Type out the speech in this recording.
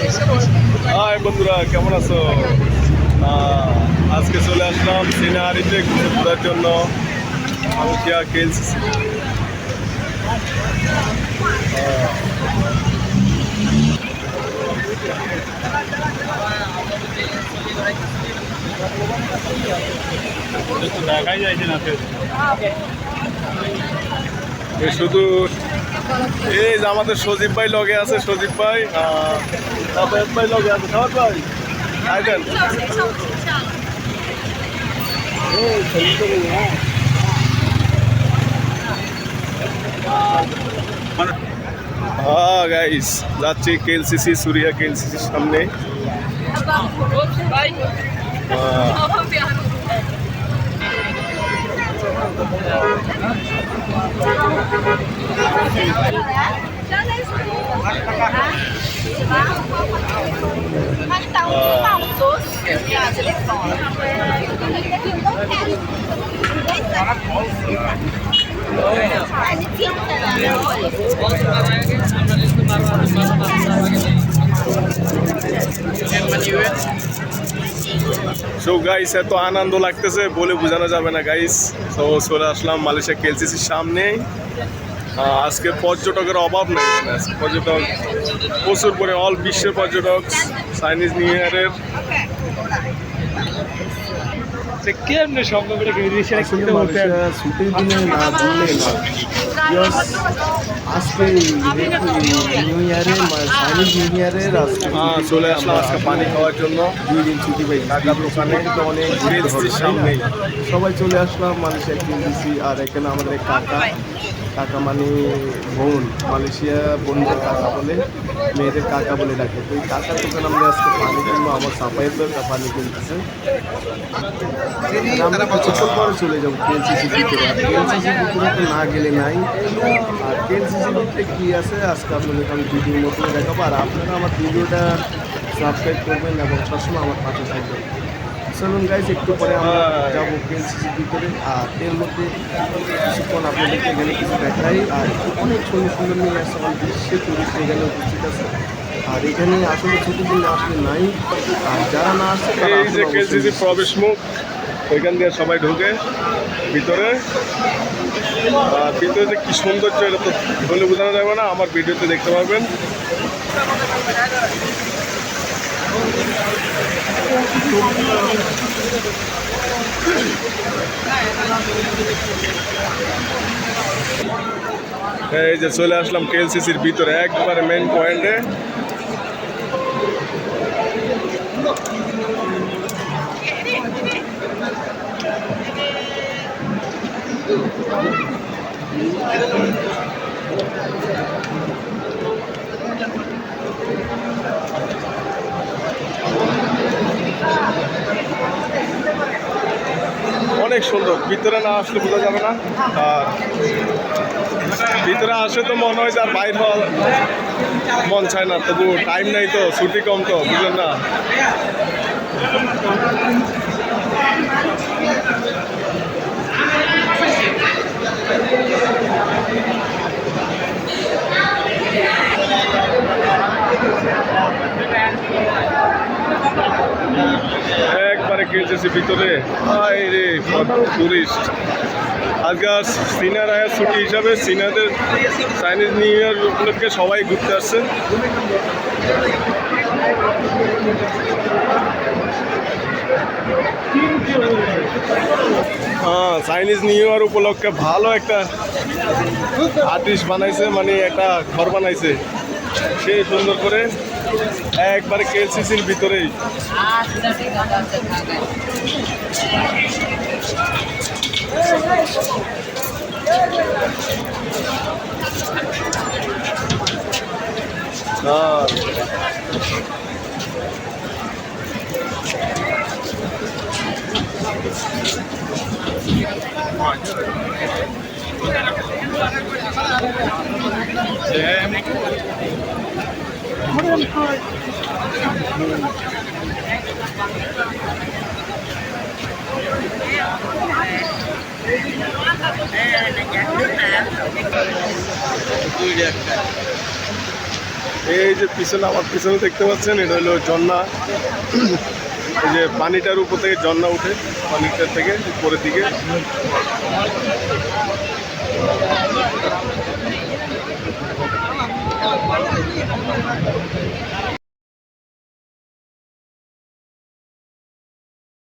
High বন্ধুরা, কেমন আছো? আজকে চলে আসলাম সিনারিতে ঘোরার জন্য। Malaysia KLCC. দেখাই যাইছে না শুধু এই যে আমাদের সজীব ভাই লগে আছে, সজীব ভাই ভাই লগে আছে, খাবার ভাই আইবেন। হ্যাঁ গাইস, যাচ্ছি কেএলসিসি, সুরিয়া কেএলসিসির সামনে। সো গাইস, এত আনন্দ লাগতেছে বলে বোঝানো যাবে না গাইস। তো চলে আসলাম মালয়েশিয়া কেএলসিসির সামনে। আজকে পর্যটকের অভাব নেই, পর্যটক প্রচুর পরে, অল বিশ্বের পর্যটক চাইনিজ নিউ ইয়ারের। কেমনে সম্ভব ছুটির দিনে না বললে না, আজকে নিউ ইয়ারে চাইনিজ নিউ ইয়ারের আজকে চলে আসলাম আজকে পানি খাওয়ার জন্য। 2 দিন ছুটি পাই ঢাকার দোকানে তো অনেক সামনেই সবাই চলে আসলাম মালয়েশিয়া কেএলসিসি। আর এখানে আমাদের কাকা মানে বোন, মালয়েশিয়া বোনদের কাকা বলে, মেয়েদের কাকা বলে ডাকে। তো এই কাকার দোকানে আমরা আজকে পানি কিনবো, আমার সাপাইয়ের দরকার পানি কিনতেছে। আমরা কিছুক্ষণ পরে চলে যাবো কেএলসিসির ভিতরে। আর কেএলসিসির ভিতরে তো না গেলে নাই। আর কেএলসিসির ভিতরে কী আছে আজকে আপনাদের আমি ভিডিওর মতো দেখাবো। আর আপনারা আমার ভিডিওটা সাবস্ক্রাইব করবেন এবং সবসময় আমার পাশে থাকবেন। চলুন গাইজ, একটু পরে আমরা যাবো কেএলসিসির ভিতরে। আর এর মধ্যে কিছুক্ষণ আপনাদেরকে এখানে কিছু দেখাই। আর অনেক সুন্দর সুন্দর মেয়ে আছে, আমার বিশ্বের টুরিস্ট এখানে উপস্থিত আছে। আর এখানে আসলে ছুটির দিন আসলে নাই। আর যারা না আসছে এই যে কেএলসিসি প্রবেশ মুখ, ওইখান দিয়ে সবাই ঢুকে ভিতরে। আর ভিতরে যে কি সৌন্দর্য, এটা তো বলে বোঝানো যাবে না, আমার ভিডিওতে দেখতে পারবেন। এই যে চলে আসলাম কেএলসিসির ভিতরে, একবারে মেন পয়েন্টে। অনেক সুন্দর, ভিতরে না আসলে বোঝা যাবে না। আর ভিতরে আসে তো মনে হয় আর বাইর হওয়ার মন চায় না, তবু টাইম নাই তো, ছুটি কম তো, বুঝলেন না। একবারে কেএলসিসি ভিতরে রে টুরিস্ট। আজকে সিনিয়র আয়ার ছুটি হিসাবে সিনিয়রদের চাইনিজ নিউ ইয়ার উপলক্ষে সবাই ঘুরতে আসছে। হ্যাঁ, চাইনিজ নিউ ইয়ার উপলক্ষে ভালো একটা আর্টিস্ট বানাইছে, মানে একটা ঘর বানাইছে সেই সুন্দর করে, একবারে কেএলসিসির ভিতরেই। এই যে পিছনে আমার পিছনে দেখতে পাচ্ছেন এটা হলো ঝর্ণা। এই যে পানিটার উপর থেকে ঝর্ণা উঠে, পানিটার থেকে উপরের দিকে।